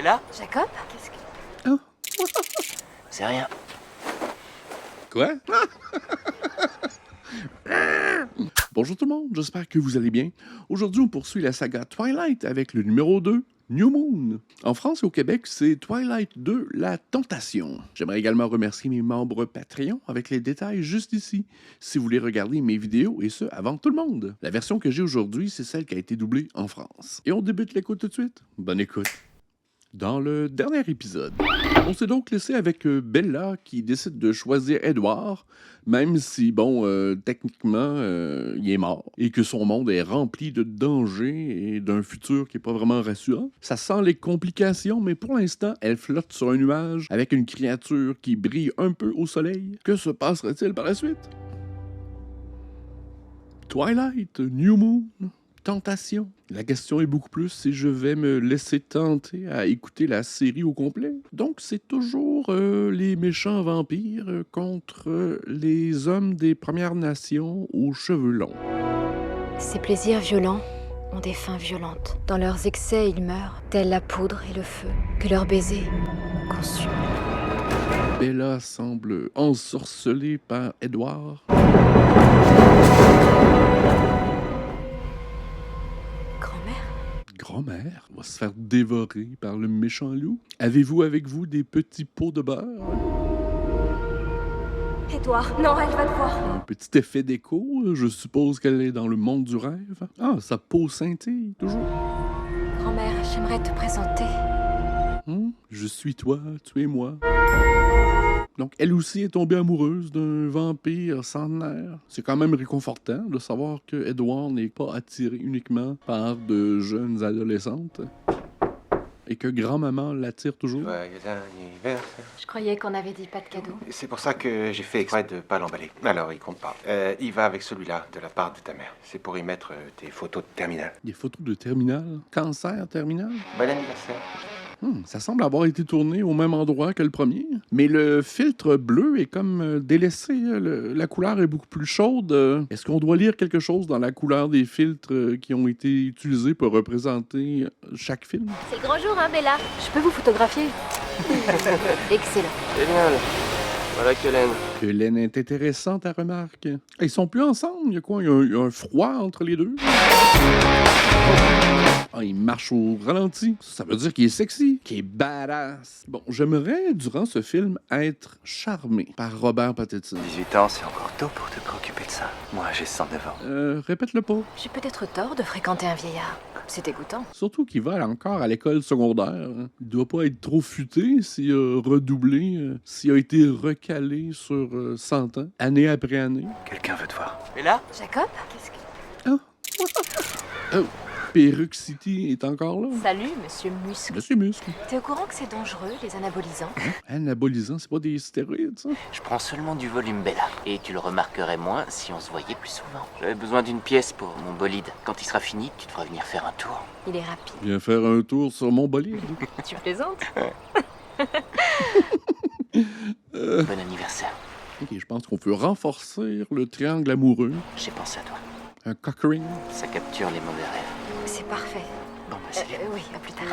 Et là? Jacob? Qu'est-ce que... Ah. C'est rien. Quoi? Bonjour tout le monde, j'espère que vous allez bien. Aujourd'hui, on poursuit la saga Twilight avec le numéro 2, New Moon. En France et au Québec, c'est Twilight 2, La Tentation. J'aimerais également remercier mes membres Patreon avec les détails juste ici, si vous voulez regarder mes vidéos et ce, avant tout le monde. La version que j'ai aujourd'hui, c'est celle qui a été doublée en France. Et on débute l'écoute tout de suite. Bonne écoute. Dans le dernier épisode, on s'est donc laissé avec Bella qui décide de choisir Edward, même si, techniquement, il est mort et que son monde est rempli de dangers et d'un futur qui n'est pas vraiment rassurant. Ça sent les complications, mais pour l'instant, elle flotte sur un nuage avec une créature qui brille un peu au soleil. Que se passera-t-il par la suite? Twilight, New Moon... Tentation. La question est beaucoup plus si je vais me laisser tenter à écouter la série au complet. Donc, c'est toujours les méchants vampires contre les hommes des Premières Nations aux cheveux longs. Ces plaisirs violents ont des fins violentes. Dans leurs excès, ils meurent, tels la poudre et le feu, que leurs baisers consument. Bella semble ensorcelée par Edward. Grand-mère va se faire dévorer par le méchant loup. Avez-vous avec vous des petits pots de beurre? Edouard, non, elle va te voir. Un petit effet d'écho, je suppose qu'elle est dans le monde du rêve. Ah, sa peau scintille, toujours. Grand-mère, j'aimerais te présenter. Je suis toi, tu es moi. Donc, elle aussi est tombée amoureuse d'un vampire centenaire. C'est quand même réconfortant de savoir que Edward n'est pas attiré uniquement par de jeunes adolescentes et que grand-maman l'attire toujours. Joyeux anniversaire. Je croyais qu'on avait dit pas de cadeau. C'est pour ça que j'ai fait exprès de pas l'emballer. Alors, il compte pas. Il va avec celui-là, de la part de ta mère. C'est pour y mettre tes photos de terminale. Des photos de terminal. Cancer terminal. Bon anniversaire. Ça semble avoir été tourné au même endroit que le premier. Mais le filtre bleu est comme délaissé. La couleur est beaucoup plus chaude. Est-ce qu'on doit lire quelque chose dans la couleur des filtres qui ont été utilisés pour représenter chaque film? C'est le grand jour, hein, Bella? Je peux vous photographier? Excellent. Génial. Voilà Kellen. Hélène est intéressante à remarque. Ils sont plus ensemble. Il y a quoi? Il y a un froid entre les deux. Ah, il marche au ralenti. Ça veut dire qu'il est sexy, qu'il est badass. Bon, j'aimerais, durant ce film, être charmé par Robert Pattinson. 18 ans, c'est encore tôt pour te préoccuper de ça. Moi, j'ai 109 ans. Répète-le pas. J'ai peut-être tort de fréquenter un vieillard. C'est dégoûtant. Surtout qu'il va encore à l'école secondaire. Il doit pas être trop futé s'il a redoublé, s'il a été recalé sur 100 ans, année après année. Quelqu'un veut te voir. Et là? Jacob? Qu'est-ce que... Oh, Perruque City est encore là. Salut, monsieur Muscle. Monsieur Muscle. T'es au courant que c'est dangereux, les anabolisants? Anabolisant, c'est pas des stéroïdes, ça? Je prends seulement du volume, Bella. Et tu le remarquerais moins si on se voyait plus souvent. J'avais besoin d'une pièce pour mon bolide. Quand il sera fini, tu devras venir faire un tour. Il est rapide. Viens faire un tour sur mon bolide. Tu plaisantes? Bon anniversaire. Ok, je pense qu'on peut renforcer le triangle amoureux. J'ai pensé à toi. Un cock ring. Ça capture les mauvais rêves. C'est parfait. Bon, bah, c'est Oui, à plus tard.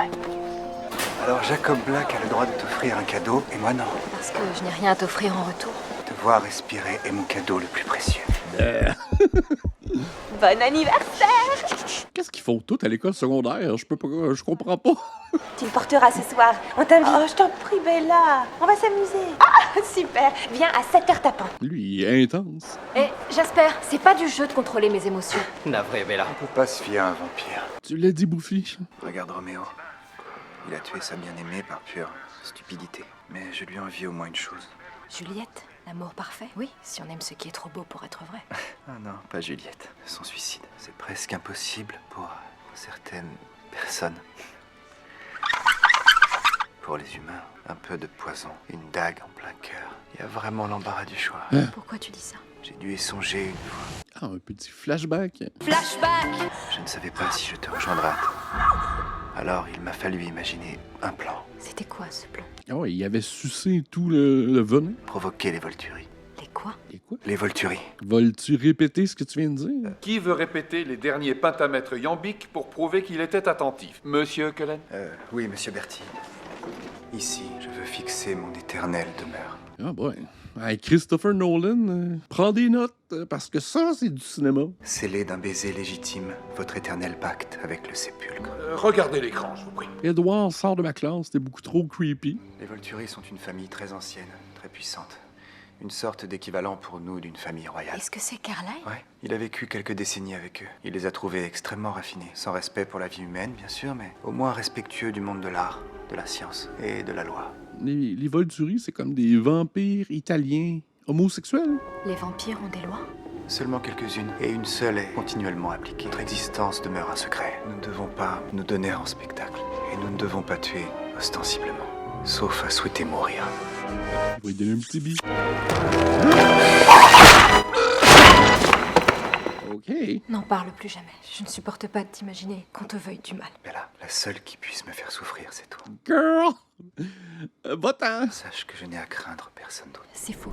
Alors, Jacob Black a le droit de t'offrir un cadeau, et moi non. Parce que je n'ai rien à t'offrir en retour. Te voir respirer est mon cadeau le plus précieux. Bon anniversaire! Qu'est-ce qu'ils font tous à l'école secondaire? Je comprends pas. Tu le porteras ce soir. On t'invite. Oh, je t'en prie, Bella. On va s'amuser. Ah, super. Viens à 7h tapant. Lui, il est intense. Eh, Jasper, c'est pas du jeu de contrôler mes émotions. Navré, Bella. On peut pas se fier à un vampire. Tu l'as dit, Bouffi. Regarde Roméo. Il a tué sa bien-aimée par pure stupidité. Mais je lui envie au moins une chose. Juliette, l'amour parfait? Oui, si on aime ce qui est trop beau pour être vrai. Ah non, pas Juliette. Son suicide. C'est presque impossible pour certaines personnes. Pour les humains, un peu de poison, une dague en plein cœur. Il y a vraiment l'embarras du choix. Pourquoi tu dis ça? J'ai dû y songer une fois. Ah, un petit flashback. Flashback. Je ne savais pas si je te rejoindrais. Alors, il m'a fallu imaginer un plan. C'était quoi ce plan? Ah ouais, il avait sucé tout le venin. Provoquer les Volturi. Les quoi? Et quoi? Les Volturi. Veux-tu répéter ce que tu viens de dire? Qui veut répéter les derniers pentamètres iambiques pour prouver qu'il était attentif? Monsieur Cullen? Oui, monsieur Berti. Ici, je veux fixer mon éternelle demeure. Ah boy. Hey, Christopher Nolan, prends des notes, parce que ça, c'est du cinéma. Scellé d'un baiser légitime, votre éternel pacte avec le sépulcre. Regardez l'écran, je vous prie. Edward sort de ma classe, c'était beaucoup trop creepy. Les Volturi sont une famille très ancienne, très puissante. Une sorte d'équivalent pour nous d'une famille royale. Est-ce que c'est Carlyle? Ouais, il a vécu quelques décennies avec eux. Il les a trouvés extrêmement raffinés. Sans respect pour la vie humaine, bien sûr, mais au moins respectueux du monde de l'art, de la science et de la loi. Les Volturi, c'est comme des vampires italiens homosexuels. Les vampires ont des lois? Seulement quelques-unes, et une seule est continuellement appliquée. Notre existence demeure un secret. Nous ne devons pas nous donner en spectacle. Et nous ne devons pas tuer ostensiblement. Sauf à souhaiter mourir. Je vais lui donner un petit bi. OK. N'en parle plus jamais. Je ne supporte pas de t'imaginer qu'on te veuille du mal. Bella, la seule qui puisse me faire souffrir, c'est toi. Girl! Va-t'en! Sache que je n'ai à craindre personne d'autre. C'est faux.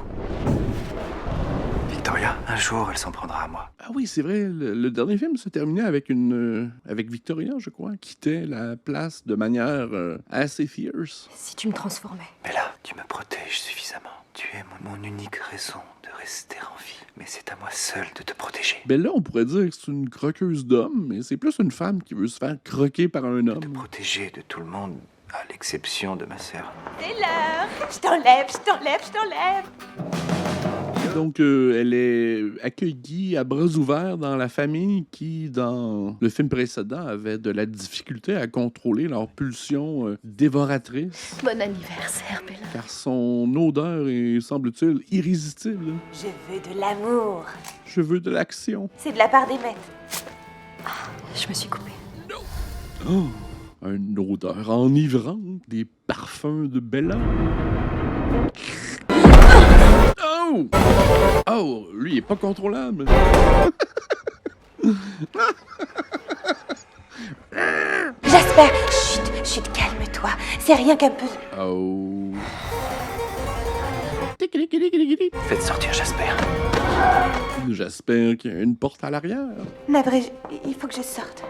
Victoria, un jour, elle s'en prendra à moi. Ah oui, c'est vrai, le dernier film se terminait avec avec Victoria, je crois, qui quittait la place de manière assez fierce. Si tu me transformais. Bella, tu me protèges suffisamment. Tu es mon unique raison de rester en vie. Mais c'est à moi seul de te protéger. Ben là, on pourrait dire que c'est une croqueuse d'hommes, mais c'est plus une femme qui veut se faire croquer par un Te homme. protéger de tout le monde, à l'exception de ma sœur. C'est l'heure. Je t'enlève, je t'enlève, je t'enlève. Donc, elle est accueillie à bras ouverts dans la famille qui, dans le film précédent, avait de la difficulté à contrôler leur pulsion dévoratrice, Bon anniversaire, Bella. car son odeur est, semble-t-il, irrésistible. Je veux de l'amour. Je veux de l'action. C'est de la part des maîtres. Je me suis coupée. Oh, une odeur enivrante, des parfums de Bella. Oh! Oh, lui, il est pas contrôlable. Jasper, chut, chut, calme-toi. C'est rien qu'un peu. Oh. Faites sortir Jasper. J'espère qu'il y a une porte à l'arrière. Navré, il faut que je sorte.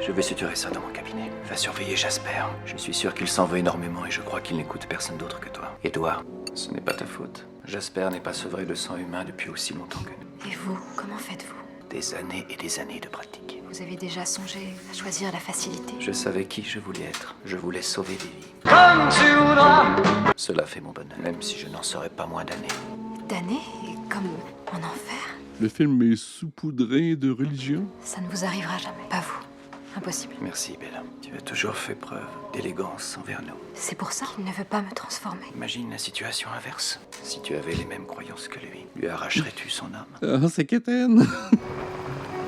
Je vais suturer ça dans mon cabinet. Va surveiller Jasper. Je suis sûr qu'il s'en veut énormément et je crois qu'il n'écoute personne d'autre que toi. Edouard, ce n'est pas ta faute. Jasper n'est pas sevré de sang humain depuis aussi longtemps que nous. Et vous, comment faites-vous? Des années et des années de pratique. Vous avez déjà songé à choisir la facilité? Je savais qui je voulais être. Je voulais sauver des vies. Cela fait mon bonheur, même si je n'en serais pas moins damné. Damné et comme en enfer? Le film est saupoudré de religion. Ça ne vous arrivera jamais. Pas vous. Impossible. Merci, Bella. Tu as toujours fait preuve d'élégance envers nous. C'est pour ça qu'il ne veut pas me transformer. Imagine la situation inverse. Si tu avais les mêmes croyances que lui arracherais-tu son âme? Ah, c'est quétaine.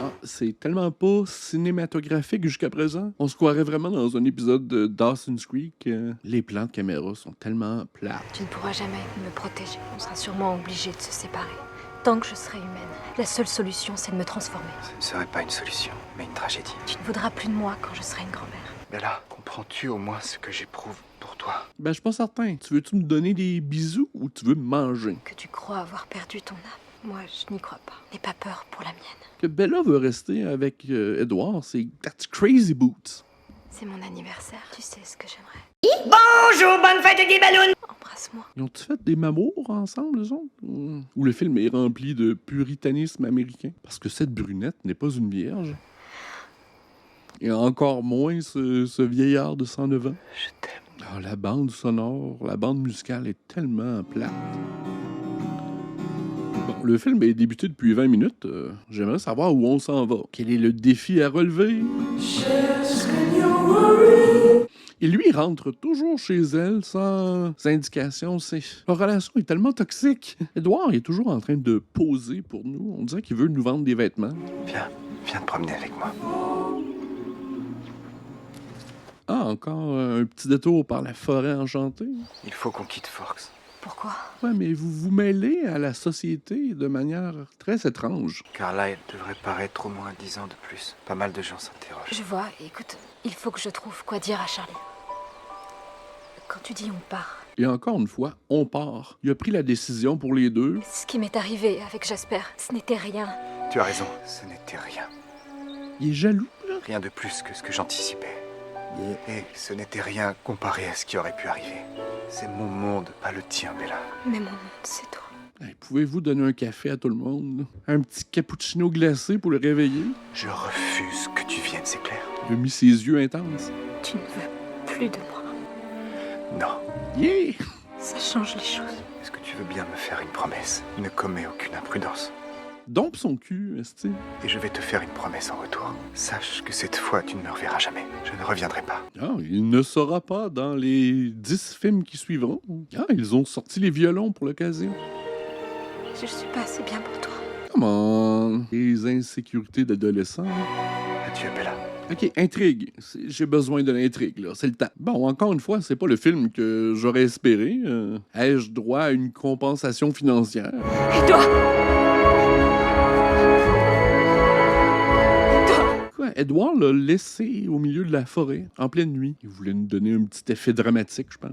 Ah, c'est tellement pas cinématographique jusqu'à présent. On se croirait vraiment dans un épisode de Dawson's Creek. Les plans de caméra sont tellement plates. Tu ne pourras jamais me protéger. On sera sûrement obligé de se séparer. Tant que je serai humaine, la seule solution, c'est de me transformer. Ce ne serait pas une solution, mais une tragédie. Tu ne voudras plus de moi quand je serai une grand-mère. Bella, comprends-tu au moins ce que j'éprouve pour toi? Ben, je suis pas certain. Tu veux-tu me donner des bisous ou tu veux me manger? Que tu crois avoir perdu ton âme. Moi, je n'y crois pas. N'aie pas peur pour la mienne. Que Bella veut rester avec Edward, c'est That's Crazy Boots. C'est mon anniversaire. Tu sais ce que j'aimerais. Bonjour, bonne fête des ballons. Embrasse-moi. Ils ont-ils fait des mamours ensemble, eux autres? Ou le film est rempli de puritanisme américain? Parce que cette brunette n'est pas une vierge. Et encore moins ce vieillard de 109 ans. Je t'aime. Ah, la bande sonore, la bande musicale est tellement plate. Bon, le film est débuté depuis 20 minutes. J'aimerais savoir où on s'en va. Quel est le défi à relever? Et lui, il rentre toujours chez elle sans indication. Leur relation est tellement toxique. Edouard est toujours en train de poser pour nous. On dirait qu'il veut nous vendre des vêtements. Viens te promener avec moi. Ah, encore un petit détour par la forêt enchantée. Il faut qu'on quitte Forks. Pourquoi? Ouais, mais vous vous mêlez à la société de manière très étrange. Carlyle devrait paraître au moins 10 ans de plus. Pas mal de gens s'interrogent. Je vois. Écoute, il faut que je trouve quoi dire à Charlie. Quand tu dis on part, Et encore une fois, on part. Il a pris la décision pour les deux. ce qui m'est arrivé avec Jasper, ce n'était rien. Tu as raison, ce n'était rien. Il est jaloux, là. Rien de plus que ce que j'anticipais. Et ce n'était rien comparé à ce qui aurait pu arriver. C'est mon monde, pas le tien, Bella. Mais mon monde, c'est toi. Hey, pouvez-vous donner un café à tout le monde? Là? Un petit cappuccino glacé pour le réveiller? Je refuse que tu viennes, c'est clair? Il a mis ses yeux intenses. Tu ne veux plus de moi. Non. Yeah! Ça change les choses. Est-ce que tu veux bien me faire une promesse? Ne commets aucune imprudence. Dompe son cul, est-ce Et je vais te faire une promesse en retour. Sache que cette fois, tu ne me reverras jamais. Je ne reviendrai pas. Ah, il ne sera pas dans les 10 films qui suivront. Ah, ils ont sorti les violons pour l'occasion. Je suis pas assez bien pour toi. Comment? Les insécurités d'adolescents. Adieu, Bella. Ok, intrigue. J'ai besoin de l'intrigue, là. C'est le temps. Bon, encore une fois, c'est pas le film que j'aurais espéré. Ai-je droit à une compensation financière? Et toi? Quoi? Edward l'a laissé au milieu de la forêt, en pleine nuit. Il voulait nous donner un petit effet dramatique, je pense.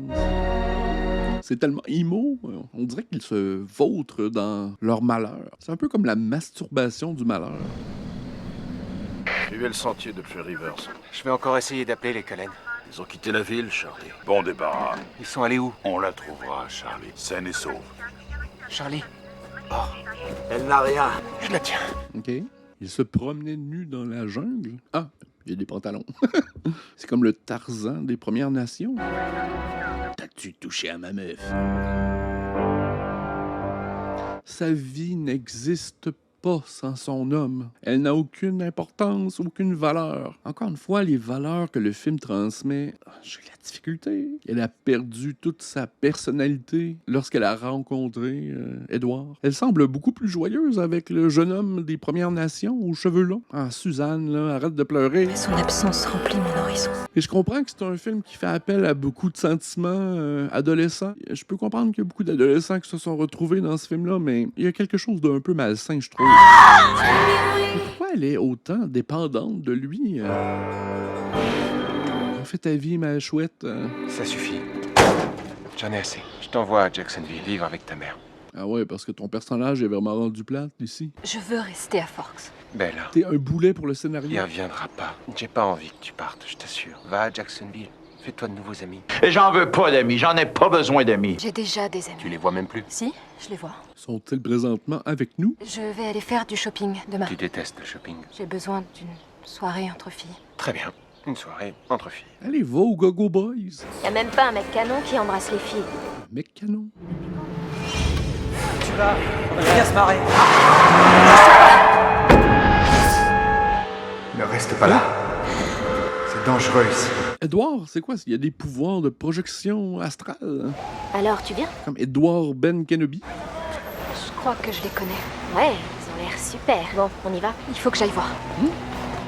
C'est tellement emo, on dirait qu'ils se vautrent dans leur malheur. C'est un peu comme la masturbation du malheur. Suivez le sentier de Three Rivers. Je vais encore essayer d'appeler les Cullen. Ils ont quitté la ville, Charlie. Bon débarras. Ils sont allés où? On la trouvera, Charlie. Saine et sauve. Charlie? Elle n'a rien. Je la tiens. OK. Il se promenait nu dans la jungle. Ah, il y a des pantalons. C'est comme le Tarzan des Premières Nations. T'as-tu touché à ma meuf? Sa vie n'existe pas sans son homme. Elle n'a aucune importance, aucune valeur. Encore une fois, les valeurs que le film transmet, j'ai la difficulté. Elle a perdu toute sa personnalité lorsqu'elle a rencontré Edward. Elle semble beaucoup plus joyeuse avec le jeune homme des Premières Nations aux cheveux longs. Ah, Suzanne, là, arrête de pleurer. Mais son absence remplit mon horizon. Et je comprends que c'est un film qui fait appel à beaucoup de sentiments adolescents. Je peux comprendre qu'il y a beaucoup d'adolescents qui se sont retrouvés dans ce film-là, mais il y a quelque chose d'un peu malsain, je trouve. Pourquoi elle est autant dépendante de lui? Fais ta vie, ma chouette. Ça suffit. J'en ai assez. Je t'envoie à Jacksonville vivre avec ta mère. Ah ouais, parce que ton personnage est vraiment rendu plate ici. Je veux rester à Forks. Bella, T'es un boulet pour le scénario. il reviendra pas. J'ai pas envie que tu partes, je t'assure. Va à Jacksonville. Fais-toi de nouveaux amis. Et j'en veux pas d'amis, j'en ai pas besoin d'amis. J'ai déjà des amis. Tu les vois même plus. Si, je les vois. Sont-ils présentement avec nous? Je vais aller faire du shopping demain. Tu détestes le shopping. J'ai besoin d'une soirée entre filles. Très bien. Une soirée entre filles. Allez, va au Go-Go Boys. Y a même pas un mec canon qui embrasse les filles. Mec canon. Tu vas, on va bien se marrer. Ne reste pas là. C'est dangereux ici. Edward, c'est quoi? Il y a des pouvoirs de projection astrale. Alors, tu viens? Comme Edward Ben Kenobi. Je crois que je les connais. Ouais, ils ont l'air super. Bon, on y va? Il faut que j'aille voir.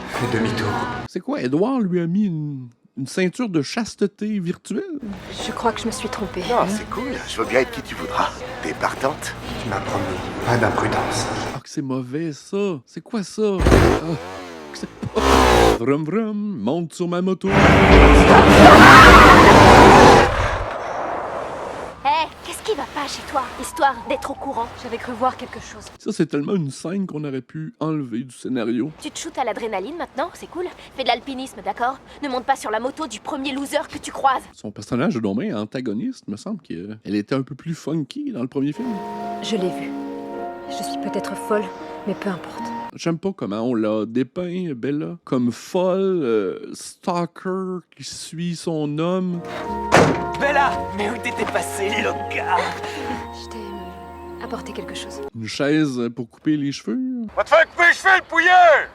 Fais demi-tour. C'est quoi? Edward lui a mis une ceinture de chasteté virtuelle? Je crois que je me suis trompée. Non, c'est cool. Je veux bien être qui tu voudras. T'es partante? Tu m'as promis pas d'imprudence. Ah, que c'est mauvais, ça. C'est quoi ça? Ah, que c'est pas... Vrum vrum, monte sur ma moto. Hé, qu'est-ce qui va pas chez toi? Histoire d'être au courant. J'avais cru voir quelque chose. Ça, c'est tellement une scène qu'on aurait pu enlever du scénario. Tu te shootes à l'adrénaline maintenant? C'est cool. Fais de l'alpinisme, d'accord? Ne monte pas sur la moto du premier loser que tu croises. Son personnage est donc bien antagoniste. Me semble qu'elle était un peu plus funky dans le premier film. Je l'ai vu. Je suis peut-être folle, mais peu importe. J'aime pas comment on l'a dépeint, Bella, comme folle, stalker qui suit son homme. Bella, mais où t'étais passé, loca? Je t'ai apporté quelque chose. Une chaise pour couper les cheveux. Va te faire couper les cheveux, le pouilleux!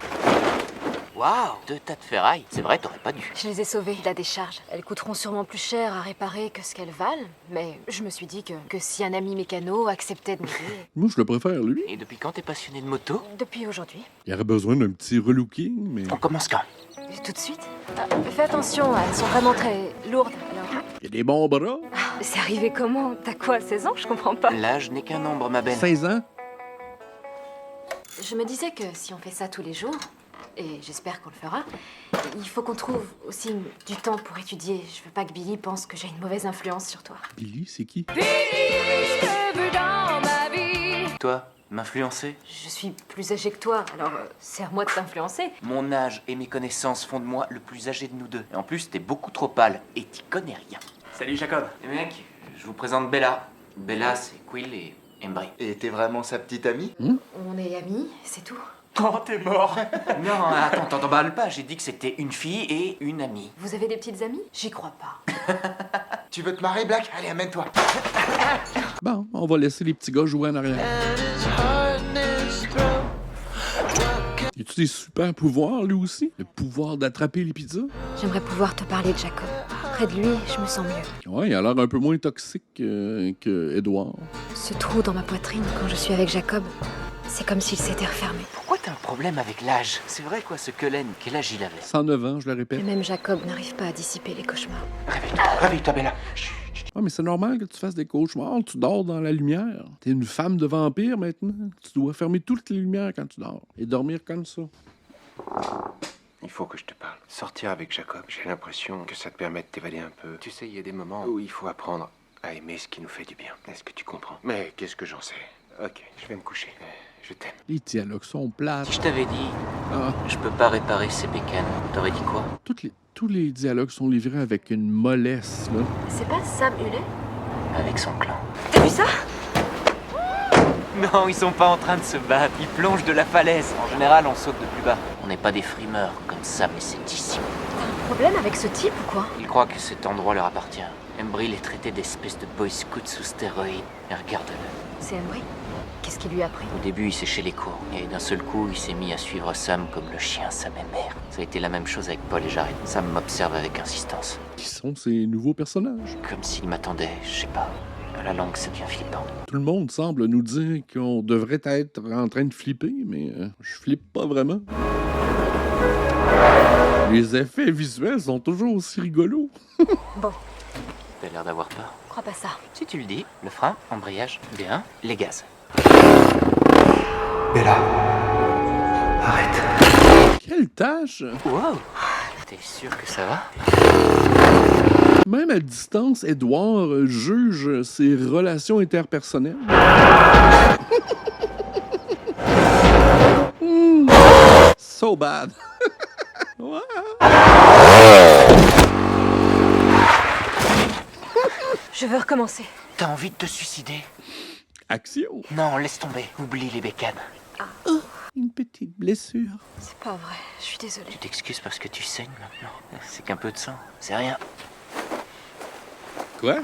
Waouh, 2 tas de ferrailles. C'est vrai, t'aurais pas dû. Je les ai sauvées de la décharge. Elles coûteront sûrement plus cher à réparer que ce qu'elles valent, mais je me suis dit que si un ami mécano acceptait de m'aider... Moi, je le préfère, lui. Et depuis quand t'es passionné de moto? Depuis aujourd'hui. Il aurait besoin d'un petit relooking, mais... On commence quand? Tout de suite. Fais attention, elles sont vraiment très lourdes, alors... Il y a des bons bras. C'est arrivé comment? T'as quoi, 16 ans? Je comprends pas. L'âge n'est qu'un nombre, ma belle. 16 ans. Je me disais que si on fait ça tous les jours, et j'espère qu'on le fera, il faut qu'on trouve aussi du temps pour étudier. Je veux pas que Billy pense que j'ai une mauvaise influence sur toi. Billy, c'est qui? Toi, m'influencer? Je suis plus âgée que toi, alors c'est à moi de t'influencer. Mon âge et mes connaissances font de moi le plus âgé de nous deux. Et en plus, t'es beaucoup trop pâle et t'y connais rien. Salut Jacob. Les mecs, je vous présente Bella. Bella, c'est Quill et Embry. Et t'es vraiment sa petite amie? On est amis, c'est tout. Oh, t'es mort. Non, attends, t'emballes pas. J'ai dit que c'était une fille et une amie. Vous avez des petites amies? J'y crois pas. Tu veux te marrer, Black? Allez, amène-toi. Bon, on va laisser les petits gars jouer en arrière. Y a-tu des super pouvoirs, lui aussi? Le pouvoir d'attraper les pizzas? J'aimerais pouvoir te parler de Jacob. Près de lui, je me sens mieux. Ouais, il a l'air un peu moins toxique que Edward. Ce trou dans ma poitrine quand je suis avec Jacob, c'est comme s'il s'était refermé. Pourquoi t'as un problème avec l'âge? C'est vrai quoi, ce Cullen? Quel âge il avait? 109 ans, je le Et répète. même Jacob n'arrive pas à dissiper les cauchemars. Réveille-toi, Bella. Ah, mais c'est normal que tu fasses des cauchemars. Tu dors dans la lumière. T'es une femme de vampire maintenant. Tu dois fermer toutes les lumières quand tu dors. Et dormir comme ça. Il faut que je te parle. Sortir avec Jacob, j'ai l'impression que ça te permet de t'évader un peu. Tu sais, il y a des moments où il faut apprendre à aimer ce qui nous fait du bien. Est-ce que tu comprends? Mais qu'est-ce que j'en sais? Ok, je vais me coucher. Je t'aime. Les dialogues sont plates. Si je t'avais dit, Ah, je peux pas réparer ces bécanes, t'aurais dit quoi? tous les dialogues sont livrés avec une mollesse, là. C'est pas Sam Hullet? Avec son clan. T'as vu ça? Non, ils sont pas en train de se battre. Ils plongent de la falaise. En général, on saute de plus bas. On n'est pas des frimeurs comme ça, mais c'est ici. T'as un problème avec ce type ou quoi? Ils croient que cet endroit leur appartient. Embry les traitait d'espèces de boy scouts sous stéroïdes. Et regarde-le. C'est Embry. Qu'est-ce qu'il lui a pris? Au début, il séchait les cours. Et d'un seul coup, il s'est mis à suivre Sam comme le chien sa mère. Ça a été la même chose avec Paul et Jared. Sam m'observe avec insistance. Qui sont ces nouveaux personnages? Comme s'il m'attendait, je sais pas. À la langue, ça devient flippant. Tout le monde semble nous dire qu'on devrait être en train de flipper, mais je flippe pas vraiment. Les effets visuels sont toujours aussi rigolos. Bon, T'as l'air d'avoir peur. crois pas ça. Si tu le dis, le frein, embrayage, bien, les gaz. Bella, arrête. Quelle tâche! Wow! T'es sûr que ça va? Même à distance, Edward juge ses relations interpersonnelles. So bad. Ouais. Je veux recommencer. T'as envie de te suicider? Action. Non, laisse tomber. Oublie les bécanes. Une petite blessure. C'est pas vrai, je suis désolée. Tu t'excuses parce que tu saignes maintenant. C'est qu'un peu de sang. C'est rien. Quoi?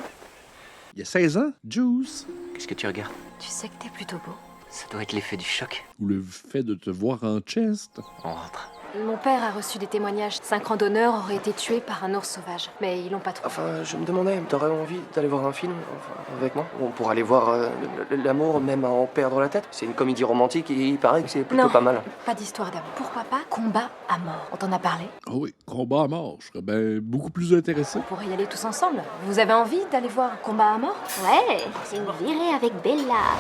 Il y a 16 ans? Juice. Qu'est-ce que tu regardes? Tu sais que t'es plutôt beau. Ça doit être l'effet du choc. Ou le fait de te voir en chest. On rentre. Mon père a reçu des témoignages. 5 randonneurs auraient été tués par un ours sauvage. Mais ils l'ont pas trouvé. Enfin, je me demandais, t'aurais envie d'aller voir un film avec moi? On pourrait aller voir l'amour même à en perdre la tête. C'est une comédie romantique et il paraît que c'est plutôt Non. pas mal. Pas d'histoire d'amour. Pourquoi pas combat à mort? On t'en a parlé? Oh oui, combat à mort. Je serais ben beaucoup plus intéressé. On pourrait y aller tous ensemble. Vous avez envie d'aller voir combat à mort? Ouais, c'est une virée avec Bella.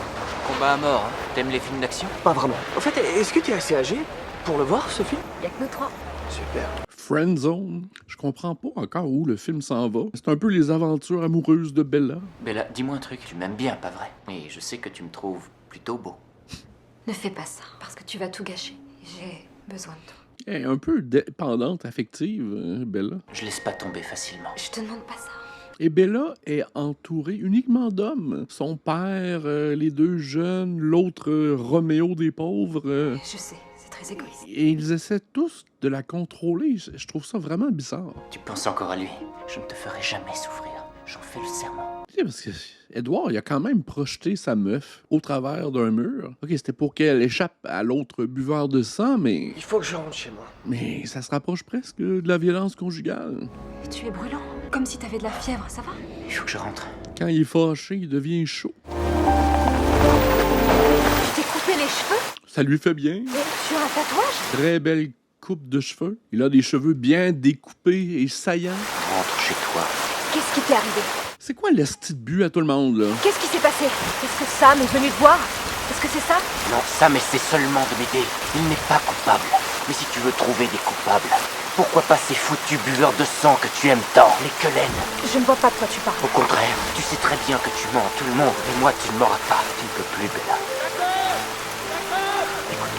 Combat à mort, hein. T'aimes les films d'action? Pas vraiment. En fait, est-ce que tu es assez âgé pour le voir, ce film? Y'a que nous 3. Super. Friendzone. Je comprends pas encore où le film s'en va. C'est un peu les aventures amoureuses de Bella. Bella, dis-moi un truc. Tu m'aimes bien, pas vrai? Et je sais que tu me trouves plutôt beau. Ne fais pas ça, parce que tu vas tout gâcher. J'ai besoin de toi. Elle est un peu dépendante affective, Bella. Je laisse pas tomber facilement. Je te demande pas ça. Et Bella est entourée uniquement d'hommes. Son père, les deux jeunes, l'autre Roméo des pauvres. Je sais, c'est très égoïste. Et ils essaient tous de la contrôler. Je trouve ça vraiment bizarre. Tu penses encore à lui. Je ne te ferai jamais souffrir. J'en fais le serment. Tu sais, parce que Edward, il a quand même projeté sa meuf au travers d'un mur. OK, c'était pour qu'elle échappe à l'autre buveur de sang, mais... Il faut que je rentre chez moi. Mais ça se rapproche presque de la violence conjugale. Et tu es brûlant, comme si t'avais de la fièvre, ça va? Il faut que je rentre. Quand il est fâché, il devient chaud. Tu t'es coupé les cheveux? Ça lui fait bien. Et tu as un tatouage? Très belle coupe de cheveux. Il a des cheveux bien découpés et saillants. Rentre chez toi. Qu'est-ce qui t'est arrivé? C'est quoi l'esti de but à tout le monde, là? Qu'est-ce qui s'est passé? Est-ce que Sam est venu te voir? Est-ce que c'est ça? Non, Sam essaie seulement de m'aider. Il n'est pas coupable. Mais si tu veux trouver des coupables, pourquoi pas ces foutus buveurs de sang que tu aimes tant, les Cullen? Je ne vois pas de quoi tu parles. Au contraire, tu sais très bien que tu mens à tout le monde, mais moi tu ne m'auras pas. Tu ne peux plus, Bella.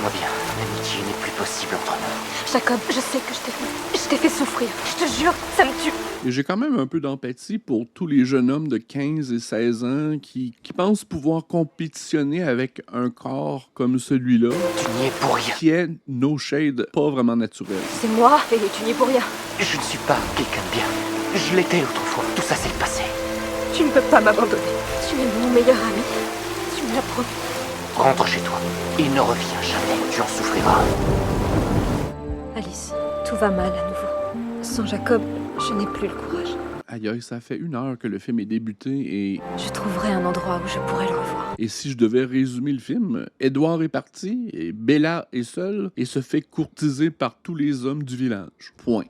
Écoute-moi bien, l'amitié n'est plus possible entre nous. Jacob, je sais que je t'ai fait souffrir. Je te jure, ça me tue. Et j'ai quand même un peu d'empathie pour tous les jeunes hommes de 15 et 16 ans qui pensent pouvoir compétitionner avec un corps comme celui-là. Tu n'y es pour rien. Qui est, no shade, pas vraiment naturel. C'est moi, et tu n'y es pour rien. Je ne suis pas quelqu'un de bien. Je l'étais autrefois. Tout ça, c'est le passé. Tu ne peux pas m'abandonner. Tu es mon meilleur ami. Tu me l'as promis. Rentre chez toi et ne reviens jamais. Tu en souffriras. Alice, tout va mal à nouveau. Sans Jacob, je n'ai plus le courage. Aïe, aïe, ça fait 1 heure que le film est débuté et... Je trouverai un endroit où je pourrai le revoir. Et si je devais résumer le film, Édouard est parti et Bella est seule et se fait courtiser par tous les hommes du village. Point.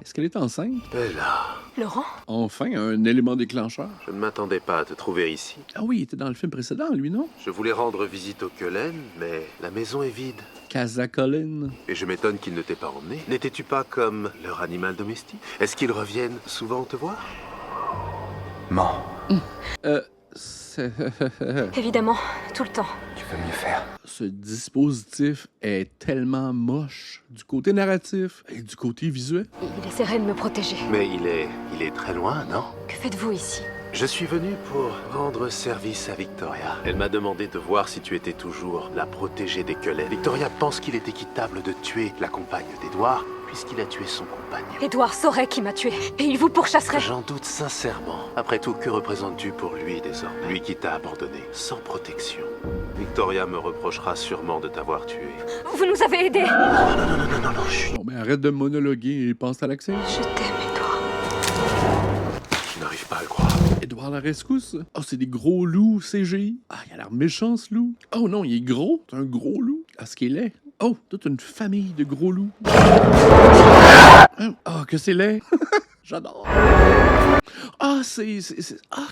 Est-ce qu'elle est enceinte? Bella, Laurent? Enfin, un élément déclencheur. je ne m'attendais pas à te trouver ici. Ah oui, il était dans le film précédent, lui, non? Je voulais rendre visite au Cullen, mais la maison est vide. Casa Colin. Et je m'étonne qu'il ne t'ait pas emmené. N'étais-tu pas comme leur animal domestique? Est-ce qu'ils reviennent souvent te voir? Mens. C'est... Évidemment, tout le temps. Tu peux mieux faire. Ce dispositif est tellement moche du côté narratif et du côté visuel. Il essaierait de me protéger. Mais il est très loin, non? Que faites-vous ici? Je suis venu pour rendre service à Victoria. Elle m'a demandé de voir si tu étais toujours la protégée des Cullen. Victoria pense qu'il est équitable de tuer la compagne d'Edward, puisqu'il a tué son compagnon. Édouard saurait qui m'a tué, et il vous pourchasserait. J'en doute sincèrement. Après tout, que représentes-tu pour lui désormais? Lui qui t'a abandonné, sans protection. Victoria me reprochera sûrement de t'avoir tué. Vous nous avez aidés. Non, chut. Bon, ben arrête de monologuer et pense à l'accès. Je t'aime, Édouard. Je n'arrive pas à le croire. Édouard la rescousse. Oh, c'est des gros loups CGI. Ah, il a l'air méchant, ce loup. Oh non, il est gros. C'est un gros loup. Ah, ce qu'il est. Oh, toute une famille de gros loups. Oh, que c'est laid. J'adore. Ah,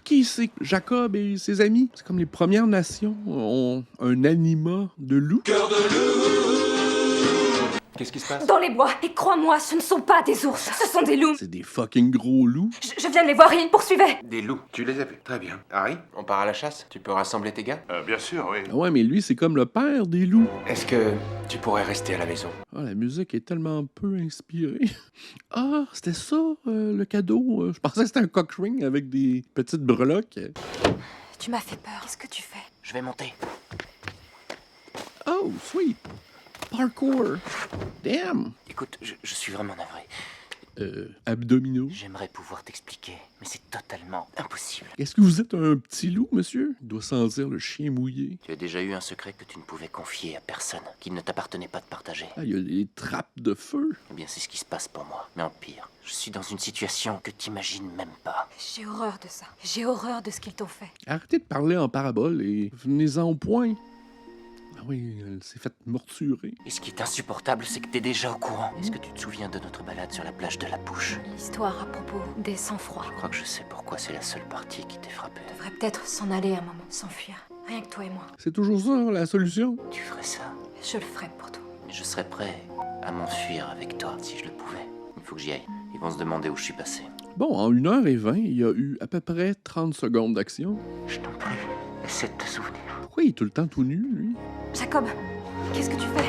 qui c'est Jacob et ses amis. C'est comme les Premières Nations ont un anima de loup. Cœur de loup. Qu'est-ce qui se passe? Dans les bois. Et crois-moi, ce ne sont pas des ours. Ce sont des loups. C'est des fucking gros loups. Je viens de les voir et ils me poursuivaient. Des loups, tu les as vus. Très bien. Harry, on part à la chasse? Tu peux rassembler tes gars? Bien sûr, oui. Ah ouais, mais lui, c'est comme le père des loups. Est-ce que tu pourrais rester à la maison? Ah, la musique est tellement peu inspirée. Ah, c'était ça, le cadeau. Je pensais que c'était un cock ring avec des petites breloques. Tu m'as fait peur. Qu'est-ce que tu fais? Je vais monter. Oh, sweet. Parkour. Damn. Écoute, je suis vraiment navré. Abdominaux. J'aimerais pouvoir t'expliquer, mais c'est totalement impossible. Est-ce que vous êtes un petit loup, monsieur? Il doit sentir le chien mouillé. Tu as déjà eu un secret que tu ne pouvais confier à personne, qu'il ne t'appartenait pas de partager. Ah, il y a des trappes de feu. Eh bien, c'est ce qui se passe pour moi. Mais en pire, je suis dans une situation que t'imagines même pas. J'ai horreur de ça. J'ai horreur de ce qu'ils t'ont fait. Arrêtez de parler en parabole et venez-en au point. Ah oui, elle s'est faite morturer. Et ce qui est insupportable, c'est que t'es déjà au courant. Est-ce que tu te souviens de notre balade sur la plage de la Pouche? L'histoire à propos des sang-froid. Je crois que je sais pourquoi c'est la seule partie qui t'est frappée. On devrait peut-être s'en aller un moment, s'enfuir. Rien que toi et moi. C'est toujours ça, la solution. Tu ferais ça? Je le ferai pour toi. Mais je serais prêt à m'enfuir avec toi, si je le pouvais. Il faut que j'y aille. Ils vont se demander où je suis passé. Bon, en 1h20, il y a eu à peu près 30 secondes d'action. Je t'en prie, essaie de te souvenir. Pourquoi il est tout le temps tout nu, lui? Jacob, qu'est-ce que tu fais?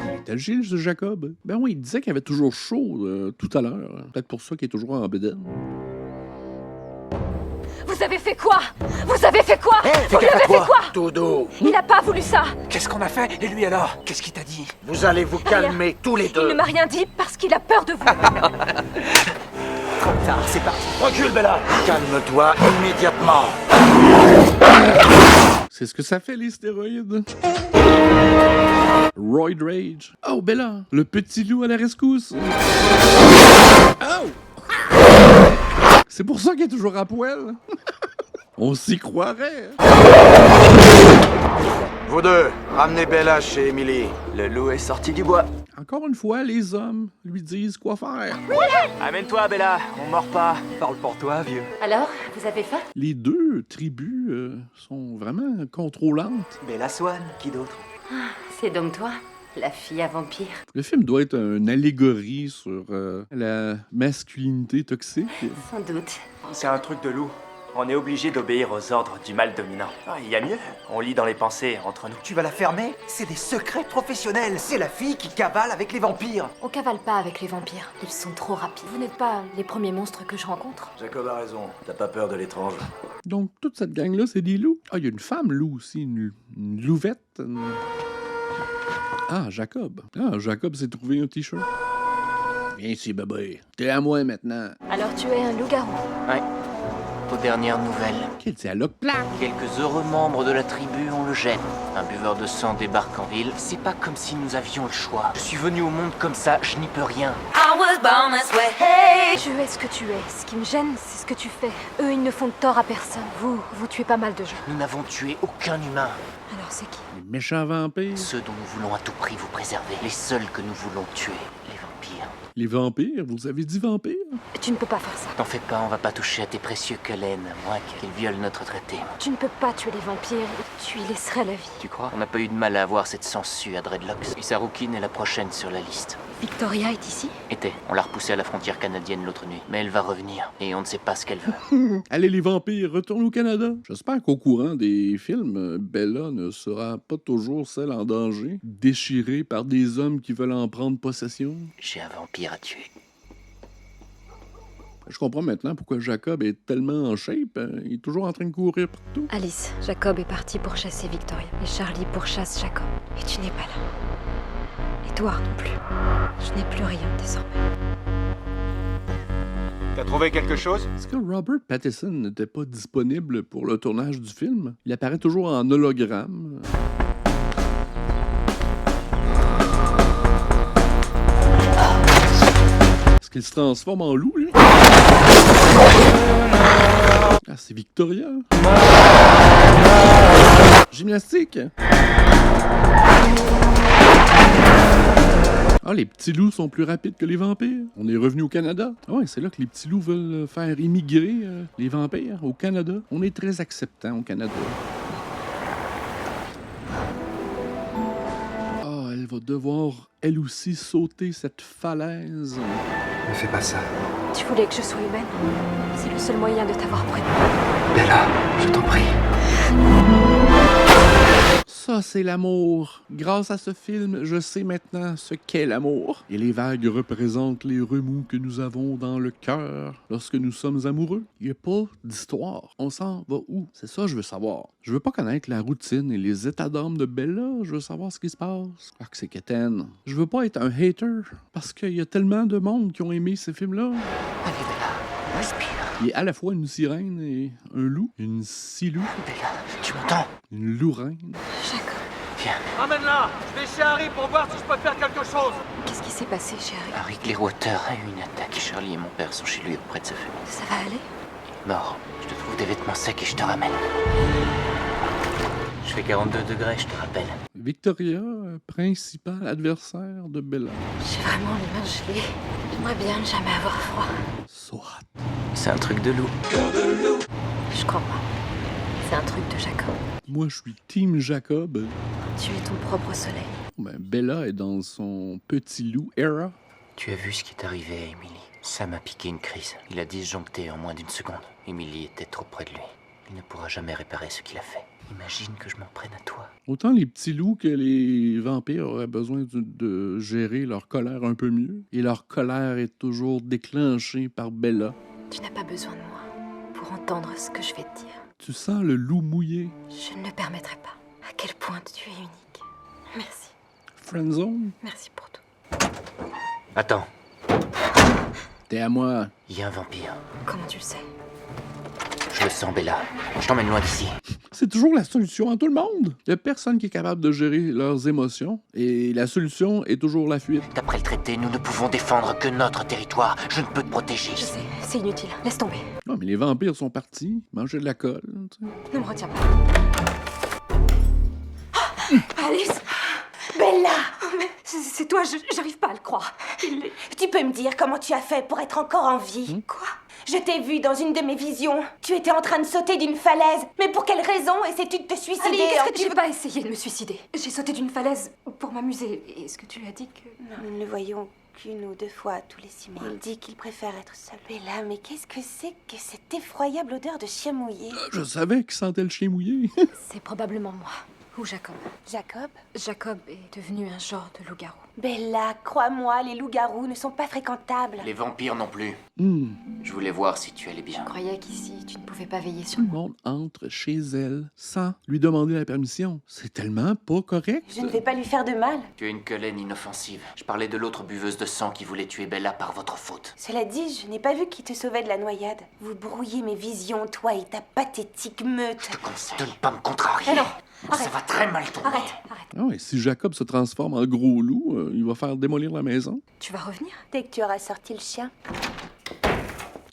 Il est agile, ce Jacob. Ben oui, il disait qu'il avait toujours chaud tout à l'heure. Peut-être pour ça qu'il est toujours en bédaine. Vous avez fait quoi? Vous avez fait quoi? Hey, Vous lui avez fait quoi? Tout doux. Il n'a pas voulu ça. Qu'est-ce qu'on a fait? Et lui alors? Qu'est-ce qu'il t'a dit? Vous allez vous Rien. calmer tous les Il deux. ne m'a rien dit parce qu'il a peur de vous. Trop tard, c'est parti. Recule, Bella. Calme-toi immédiatement. C'est ce que ça fait, les stéroïdes. Roid Rage. Oh, Bella, le petit loup à la rescousse. Oh! C'est pour ça qu'il est toujours à poil. On s'y croirait. Vous deux, ramenez Bella chez Emily. Le loup est sorti du bois. Encore une fois, les hommes lui disent quoi faire. Amène-toi, Bella. On mord pas. Parle pour toi, vieux. Alors, vous avez faim? Les deux tribus sont vraiment contrôlantes. Bella Swan, qui d'autre? C'est donc toi, la fille à vampire. Le film doit être une allégorie sur la masculinité toxique. Sans doute. C'est un truc de loup. On est obligé d'obéir aux ordres du mal dominant. Ah, il y a mieux. On lit dans les pensées entre nous. Tu vas la fermer? C'est des secrets professionnels. C'est la fille qui cavale avec les vampires. On cavale pas avec les vampires. Ils sont trop rapides. Vous n'êtes pas les premiers monstres que je rencontre. Jacob a raison. T'as pas peur de l'étrange. Donc, toute cette gang-là, c'est des loups. Ah, il y a une femme loup aussi, une louvette. Ah, Jacob. Ah, Jacob s'est trouvé un t-shirt. Viens ici, bébé. T'es à moi maintenant. Alors tu es un loup-garou. Ouais. Aux dernières nouvelles, Quel dialogue plat. quelques heureux membres de la tribu ont le gène. Un buveur de sang débarque en ville. C'est pas comme si nous avions le choix. Je suis venu au monde comme ça, je n'y peux rien. Tu es ce que tu es. Ce qui me gêne, c'est ce que tu fais. Eux, ils ne font de tort à personne. Vous tuez pas mal de gens. Nous n'avons tué aucun humain. Alors c'est qui? Les méchants vampires. Ceux dont nous voulons à tout prix vous préserver. Les seuls que nous voulons tuer. Les vampires. Les vampires? Vous avez dit vampires? Tu ne peux pas faire ça. T'en fais pas, on va pas toucher à tes précieux Cullen, à moins qu'ils violent notre traité. Tu ne peux pas tuer les vampires. Tu y laisserais la vie. Tu crois? On n'a pas eu de mal à avoir cette sangsue à Dreadlocks. Et sa rouquine est la prochaine sur la liste. Victoria est ici? Était. On l'a repoussée à la frontière canadienne l'autre nuit. Mais elle va revenir. Et on ne sait pas ce qu'elle veut. Allez, les vampires, retournez au Canada. J'espère qu'au courant des films, Bella ne sera pas toujours celle en danger, déchirée par des hommes qui veulent en prendre possession. J'ai un vampire à tuer. Je comprends maintenant pourquoi Jacob est tellement en shape. Il est toujours en train de courir partout. Alice, Jacob est parti pour chasser Victoria. Et Charlie pourchasse Jacob. Et tu n'es pas là. Edward non plus. Je n'ai plus rien désormais. T'as trouvé quelque chose? Est-ce que Robert Pattinson n'était pas disponible pour le tournage du film? Il apparaît toujours en hologramme. Est-ce qu'il se transforme en loup, lui? Ah, c'est Victoria. Gymnastique. Ah, les petits loups sont plus rapides que les vampires. On est revenu au Canada. Ah ouais, c'est là que les petits loups veulent faire immigrer les vampires au Canada. On est très acceptants au Canada. Ah, elle va devoir, elle aussi, sauter cette falaise. Ne fais pas ça. Tu voulais que je sois humaine? C'est le seul moyen de t'avoir près de moi. Bella, je t'en prie. Ça, c'est l'amour. Grâce à ce film, je sais maintenant ce qu'est l'amour. Et les vagues représentent les remous que nous avons dans le cœur lorsque nous sommes amoureux. Il n'y a pas d'histoire. On s'en va où? C'est ça que je veux savoir. Je veux pas connaître la routine et les états d'âme de Bella. Je veux savoir ce qui se passe. Ah, que c'est quétaine. Je veux pas être un hater parce qu'il y a tellement de monde qui ont aimé ces films-là. Allez, Bella, respire. Il est à la fois une sirène et un loup. Une silou. Bella, tu m'entends? Une loureine. Jacob, Viens. Emmène-la. Je vais chez Harry pour voir si je peux faire quelque chose. qu'est-ce qui s'est passé, chérie? Harry Clearwater a eu une attaque. Charlie et mon père sont chez lui auprès de sa famille. Ça va aller? Mort. Je te trouve des vêtements secs et je te ramène. Je fais 42 degrés, je te rappelle. Victoria, principal adversaire de Bella. J'ai vraiment les mains gelées. J'aimerais bien ne jamais avoir froid. So hot. C'est un truc de loup. Je crois pas. C'est un truc de Jacob. Moi, je suis Team Jacob. Tu es ton propre soleil. Ben, Bella est dans son petit loup era. Tu as vu ce qui est arrivé à Emily? Ça m'a piqué une crise. Il a disjoncté en moins d'une seconde. Emily était trop près de lui. Il ne pourra jamais réparer ce qu'il a fait. Imagine que je m'en prenne à toi. Autant les petits loups que les vampires auraient besoin de gérer leur colère un peu mieux. Et leur colère est toujours déclenchée par Bella. Tu n'as pas besoin de moi pour entendre ce que je vais te dire. Tu sens le loup mouillé. Je ne le permettrai pas. À quel point tu es unique. Merci. Friendzone. Merci pour tout. Attends, T'es à moi. il y a un vampire. Comment tu le sais? Je le sens, Bella. Je t'emmène loin d'ici. C'est toujours la solution à tout le monde. Il n'y a personne qui est capable de gérer leurs émotions. Et la solution est toujours la fuite. D'après le traité, nous ne pouvons défendre que notre territoire. Je ne peux te protéger. Je sais, c'est inutile. Laisse tomber. Non, mais les vampires sont partis. Manger de la colle. Tu sais. Ne me retiens pas. Alice! Bella, C'est toi, j'arrive pas à le croire. tu peux me dire comment tu as fait pour être encore en vie? Quoi? Je t'ai vu dans une de mes visions. Tu étais en train de sauter d'une falaise. Mais pour quelle raison essaies-tu de te suicider? Ali, qu'est-ce que tu veux pas essayer de me suicider? J'ai sauté d'une falaise pour m'amuser. Est-ce que tu lui as dit que... Nous ne le voyons qu'une ou deux fois tous les 6 mois. Il dit qu'il préfère être seul. Bella, mais qu'est-ce que c'est que cette effroyable odeur de chien mouillé? Je savais qu'il sentait le chien mouillé. C'est probablement moi. Ou Jacob. Jacob? Jacob est devenu un genre de loup-garou. Bella, crois-moi, les loups-garous ne sont pas fréquentables. Les vampires non plus. Hmm. Je voulais voir si tu allais bien. Je croyais qu'ici, tu ne pouvais pas veiller sur Tout le moi. monde entre chez elle sans lui demander la permission. C'est tellement pas correct. Je ne vais pas lui faire de mal. Tu es une quelaine inoffensive. Je parlais de l'autre buveuse de sang qui voulait tuer Bella par votre faute. Cela dit, je n'ai pas vu qui te sauvait de la noyade. Vous brouillez mes visions, toi et ta pathétique meute. Je te conseille de ne pas me contrarier. Non, Ça va très mal tomber. Arrête. Ah ouais, si Jacob se transforme en gros loup, il va faire démolir la maison. Tu vas revenir? Dès que tu auras sorti le chien.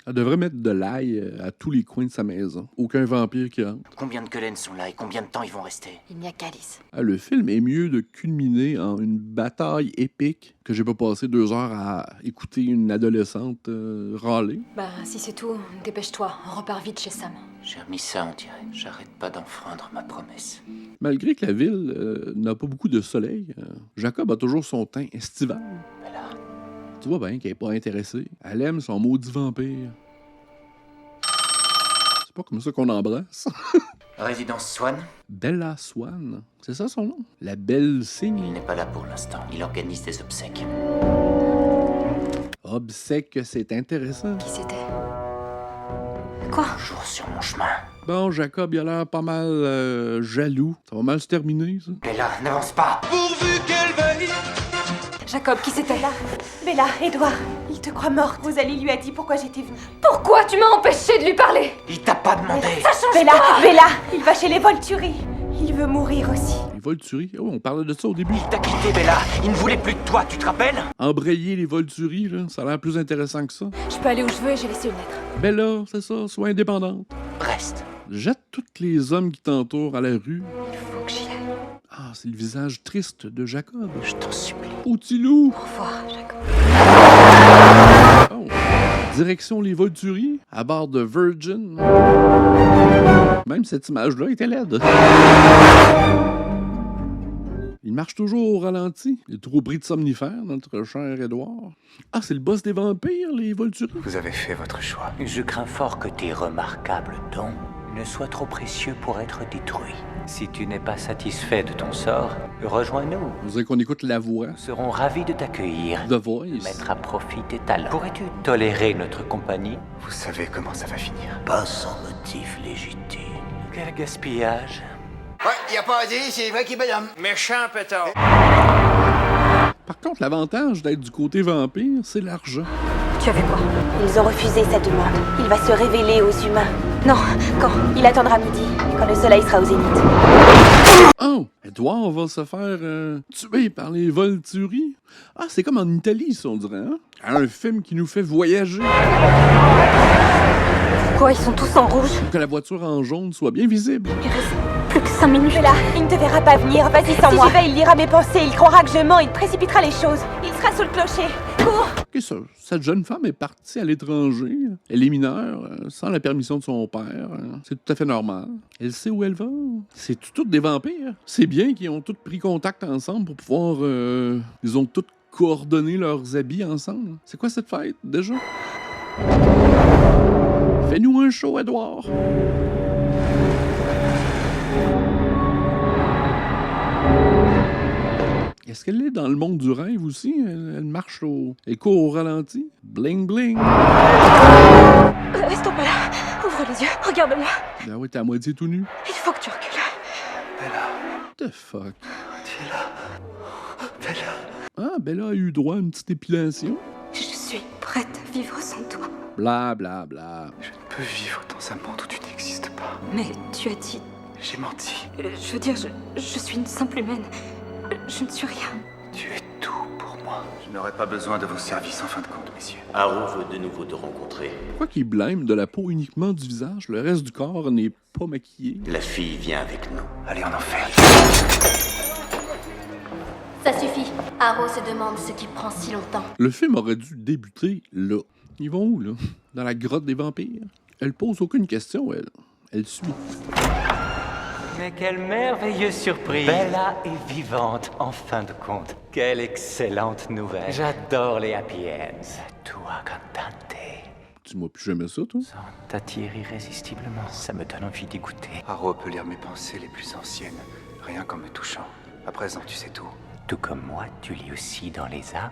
Elle devrait mettre de l'ail à tous les coins de sa maison. Aucun vampire qui entre. Combien de quelaines sont là et combien de temps ils vont rester? Il n'y a qu'Alice. Ah, le film est mieux de culminer en une bataille épique que j'ai pas passé 2 heures à écouter une adolescente râler. Bah, si c'est tout, dépêche-toi. On repart vite chez Sam. J'ai remis ça, on dirait. J'arrête pas d'enfreindre ma promesse. Malgré que la ville n'a pas beaucoup de soleil, Jacob a toujours son teint estival. Bella, Tu vois bien qu'elle est pas intéressée. Elle aime son maudit vampire. C'est pas comme ça qu'on embrasse. Résidence Swan? Bella Swan, c'est ça son nom? La belle Il cygne. n'est pas là pour l'instant. Il organise des obsèques. Obsèque, c'est intéressant. Qui c'était? Quoi? Toujours sur mon chemin. Bon, Jacob, il a l'air pas mal jaloux. Ça va mal se terminer, ça. Bella, n'avance pas! Jacob, qui c'était? Bella, Edouard, il te croit morte. Rosalie lui a dit pourquoi j'étais venue. Pourquoi tu m'as empêché de lui parler? Il t'a pas demandé! Bella, il va chez les Volturi. Il veut mourir aussi. Les Volturi. Oh, on parlait de ça au début. Il t'a quitté, Bella! Il ne voulait plus de toi, tu te rappelles? Embrayer les Volturi, là, ça a l'air plus intéressant que ça. Je peux aller où je veux et j'ai laissé une lettre. Bella, c'est ça, sois indépendante. Reste. Jette tous les hommes qui t'entourent à la rue. Il faut que j'y aille. Ah, c'est le visage triste de Jacob. Je t'en supplie. Au petit loup. Au revoir, Jacob. Oh. Direction les Volturi, à bord de Virgin. Même cette image-là était laide. Il marche toujours au ralenti. Il est trop pris de somnifères, notre cher Édouard. Ah, c'est le boss des vampires, les Volturi. Vous avez fait votre choix. Je crains fort que tes remarquables dons ne soient trop précieux pour être détruits. Si tu n'es pas satisfait de ton sort, rejoins-nous. Vous savez qu'on écoute la voix. Nous serons ravis de t'accueillir. The Voice. Mettre à profit tes talents. Pourrais-tu tolérer notre compagnie? Vous savez comment ça va finir. Pas sans motif légitime. Quel gaspillage. Ouais, y a pas à dire, c'est vrai qu'il est bel homme. Méchant pétard. Par contre, l'avantage d'être du côté vampire, c'est l'argent. Tu as vu quoi? Ils ont refusé sa demande. Il va se révéler aux humains. Non, quand? Il attendra midi, quand le soleil sera au zénith. Oh! Édouard va se faire tuer par les Volturi. Ah, c'est comme en Italie, ça, on dirait, hein? Un film qui nous fait voyager. Pourquoi ils sont tous en rouge? Pour que la voiture en jaune soit bien visible. Il reste plus que 5 minutes. Bella, il ne te verra pas venir. Vas-y sans moi. Si j'y vais, il lira mes pensées. Il croira que je mens. Il précipitera les choses. Il sera sous le clocher. Cours! Ok, ça, cette jeune femme est partie à l'étranger. Elle est mineure, sans la permission de son père. C'est tout à fait normal. Elle sait où elle va. C'est toutes des vampires. C'est bien qu'ils ont tous pris contact ensemble pour pouvoir... ils ont tous coordonné leurs habits ensemble. C'est quoi cette fête, déjà? Fais-nous un show, Édouard. Est-ce qu'elle est dans le monde du rêve aussi? Elle marche elle court au ralenti. Bling bling. Restons pas là. Ouvre les yeux. Regarde-moi. Ah oui, t'es à moitié tout nu. Il faut que tu recules. Bella. What the fuck? Tu es là. Bella. Ah, Bella a eu droit à une petite épilation. Je suis prête à vivre sans toi. Bla bla bla. Je ne peux vivre dans un monde où tu n'existes pas. Mais tu as dit... J'ai menti. Je veux dire, je suis une simple humaine. Je ne suis rien. Tu es tout pour moi. Je n'aurais pas besoin de vos services en fin de compte, messieurs. Haru veut de nouveau te rencontrer. Pourquoi qu'il blâme de la peau uniquement du visage? Le reste du corps n'est pas maquillé. La fille vient avec nous. Allez en enfer. Ça suffit. Haru se demande ce qui prend si longtemps. Le film aurait dû débuter là. Ils vont où, là? Dans la grotte des vampires? Elle pose aucune question, elle. Elle suit. Mais quelle merveilleuse surprise! Bella est vivante, en fin de compte. Quelle excellente nouvelle. J'adore les happy ends. Toi, cantante. Dis-moi plus jamais ça, toi. Ça t'attire irrésistiblement. Ça me donne envie d'y goûter. Haro peut lire mes pensées les plus anciennes, rien qu'en me touchant. À présent, tu sais tout. Tout comme moi, tu lis aussi dans les âmes.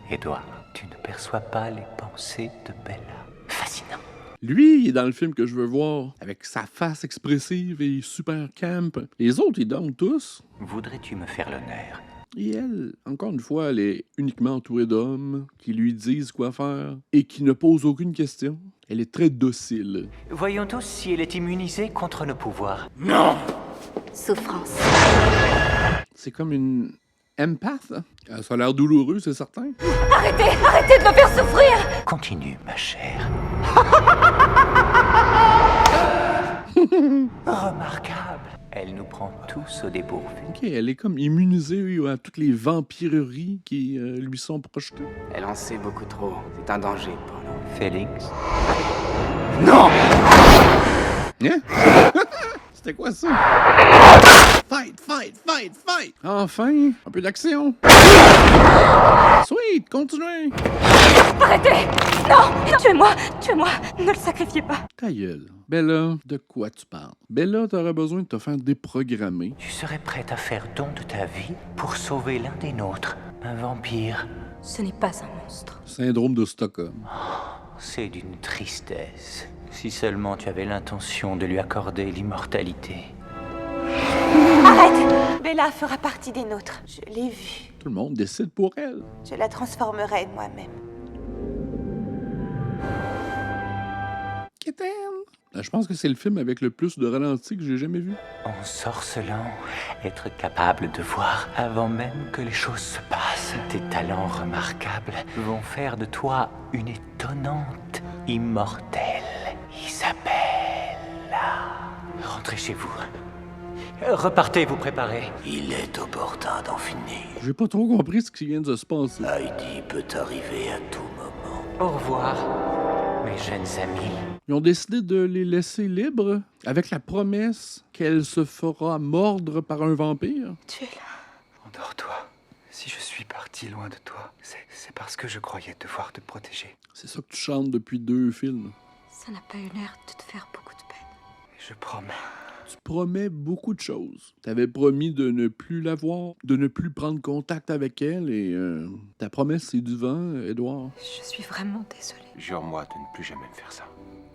Edouard, tu ne perçois pas les pensées de Bella. Fascinant. Lui, il est dans le film que je veux voir, avec sa face expressive et super camp. Les autres, ils dorment tous. Voudrais-tu me faire l'honneur? Et elle, encore une fois, elle est uniquement entourée d'hommes qui lui disent quoi faire et qui ne posent aucune question. Elle est très docile. Voyons tous si elle est immunisée contre nos pouvoirs. Non! Souffrance. C'est comme une empath. Ça a l'air douloureux, c'est certain. Arrêtez! Arrêtez de me faire souffrir! Continue, ma chère. Remarquable. Elle nous prend tous au dépourvu. Ok, elle est comme immunisée à toutes les vampireries qui lui sont projetées. Elle en sait beaucoup trop. C'est un danger pour nous. Félix? Non! Hein? C'était quoi ça? Fight, fight, fight, fight! Enfin, un peu d'action. Sweet, continuez! Arrêtez! Non! Tuez-moi! Tuez-moi! Ne le sacrifiez pas! Ta gueule. Bella, de quoi tu parles? Bella, t'aurais besoin de te faire déprogrammer. Tu serais prête à faire don de ta vie pour sauver l'un des nôtres, un vampire? Ce n'est pas un monstre. Syndrome de Stockholm. C'est d'une tristesse. Si seulement tu avais l'intention de lui accorder l'immortalité. Arrête! Bella fera partie des nôtres. Je l'ai vue. Tout le monde décide pour elle. Je la transformerai moi-même. Kitten! Je pense que c'est le film avec le plus de ralentis que j'ai jamais vu. Ensorcelant, être capable de voir avant même que les choses se passent. Tes talents remarquables vont faire de toi une étonnante immortelle. Isabelle. Rentrez chez vous. Repartez vous préparer. Il est opportun d'en finir. J'ai pas trop compris ce qui vient de se passer. Heidi peut arriver à tout moment. Au revoir, mes jeunes amis. Ils ont décidé de les laisser libres avec la promesse qu'elle se fera mordre par un vampire. Tu es là. Endors-toi. Si je suis parti loin de toi, c'est parce que je croyais devoir te protéger. C'est ça que tu chantes depuis 2 films. Ça n'a pas eu l'air de te faire beaucoup de peine. Je promets. Tu promets beaucoup de choses. T'avais promis de ne plus la voir, de ne plus prendre contact avec elle et ta promesse c'est du vent, Edouard. Je suis vraiment désolée. Jure-moi de ne plus jamais me faire ça.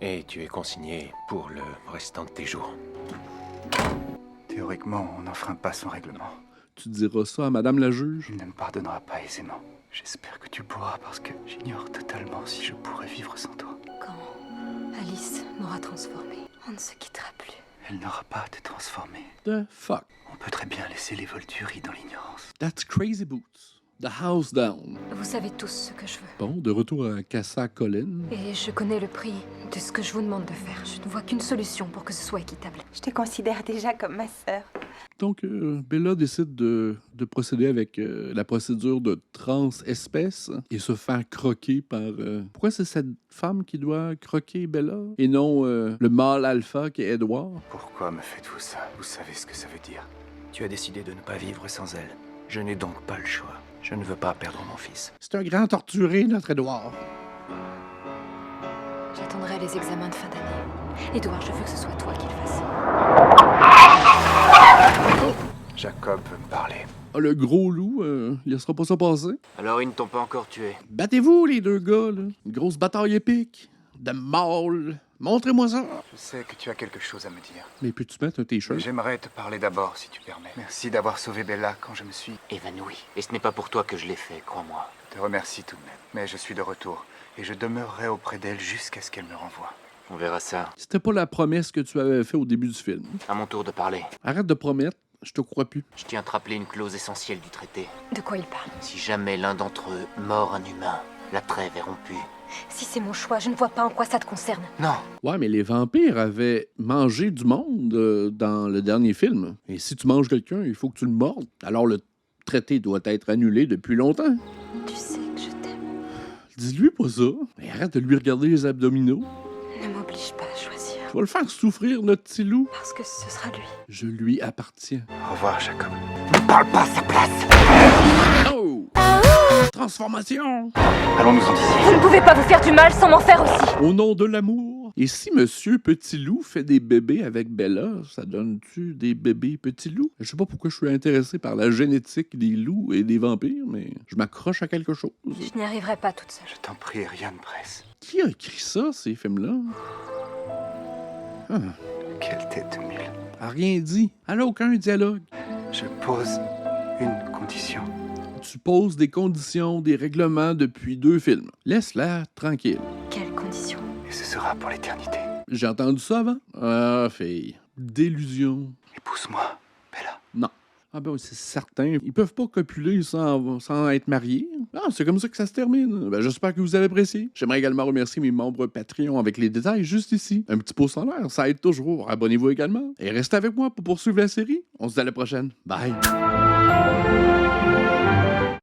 Et tu es consigné pour le restant de tes jours. Théoriquement, on n'enfreint pas son règlement. Tu diras ça à Madame la juge? Il ne me pardonnera pas aisément. J'espère que tu pourras parce que j'ignore totalement si je pourrais vivre sans toi. Quand Alice m'aura transformée, on ne se quittera plus. Elle n'aura pas à te transformer. The fuck? On peut très bien laisser les Volturi dans l'ignorance. That's crazy boots. The house down. Vous savez tous ce que je veux. Bon, de retour à Casa Colin. Et je connais le prix de ce que je vous demande de faire. Je ne vois qu'une solution pour que ce soit équitable. Je te considère déjà comme ma sœur. Donc, Bella décide de procéder avec la procédure de trans-espèce et se faire croquer par... Pourquoi c'est cette femme qui doit croquer Bella et non le mâle alpha qui est Edward? Pourquoi me faites-vous ça? Vous savez ce que ça veut dire. Tu as décidé de ne pas vivre sans elle. Je n'ai donc pas le choix. Je ne veux pas perdre mon fils. C'est un grand torturé, notre Edward. J'attendrai les examens de fin d'année. Edouard, je veux que ce soit toi qui le fasses. Oh, Jacob veut me parler. Ah, le gros loup, il laissera pas ça passer. Alors ils ne t'ont pas encore tué. Battez-vous, les 2 gars, là. Une grosse bataille épique. De mâles. Montrez-moi ça. Je sais que tu as quelque chose à me dire. Mais peux-tu mettre un t-shirt? J'aimerais te parler d'abord, si tu permets. Merci d'avoir sauvé Bella quand je me suis... évanoui. Et ce n'est pas pour toi que je l'ai fait, crois-moi. Je te remercie tout de même. Mais je suis de retour. Et je demeurerai auprès d'elle jusqu'à ce qu'elle me renvoie. On verra ça. C'était pas la promesse que tu avais fait au début du film. À mon tour de parler. Arrête de promettre. Je te crois plus. Je tiens à te rappeler une clause essentielle du traité. De quoi il parle? Si jamais l'un d'entre eux mord un humain, la trêve est rompue. Si c'est mon choix, je ne vois pas en quoi ça te concerne. Non. Ouais, mais les vampires avaient mangé du monde dans le dernier film. Et si tu manges quelqu'un, il faut que tu le mordes. Alors le traité doit être annulé depuis longtemps. Tu sais que je t'aime. Dis-lui pas ça. Mais arrête de lui regarder les abdominaux. Ne m'oblige n'arrive pas à choisir. Je vais le faire souffrir, notre petit loup. Parce que ce sera lui. Je lui appartiens. Au revoir, Jacob. Ne parle pas à sa place. Oh! Transformation! Allons-nous-en d'ici. Vous ne pouvez pas vous faire du mal sans m'en faire aussi. Au nom de l'amour. Et si Monsieur Petit Loup fait des bébés avec Bella, ça donne-tu des bébés Petit Loup? Je sais pas pourquoi je suis intéressé par la génétique des loups et des vampires, mais je m'accroche à quelque chose. Je n'y arriverai pas toute seule. Je t'en prie, rien ne presse. Qui a écrit ça, ces films-là? Ah, Quelle tête de mule. elle a rien dit. Elle a aucun dialogue. Je pose une condition. Tu poses des conditions, des règlements depuis 2 films. Laisse-la tranquille. Quelles conditions? Et ce sera pour l'éternité. J'ai entendu ça avant? Ah, fille. Délusion. Épouse-moi, Bella. Non. Ah ben oui, c'est certain. Ils peuvent pas copuler sans être mariés. Ah, c'est comme ça que ça se termine. Ben, j'espère que vous avez apprécié. J'aimerais également remercier mes membres Patreon avec les détails juste ici. Un petit pouce en l'air, ça aide toujours. Abonnez-vous également. Et restez avec moi pour poursuivre la série. On se dit à la prochaine. Bye.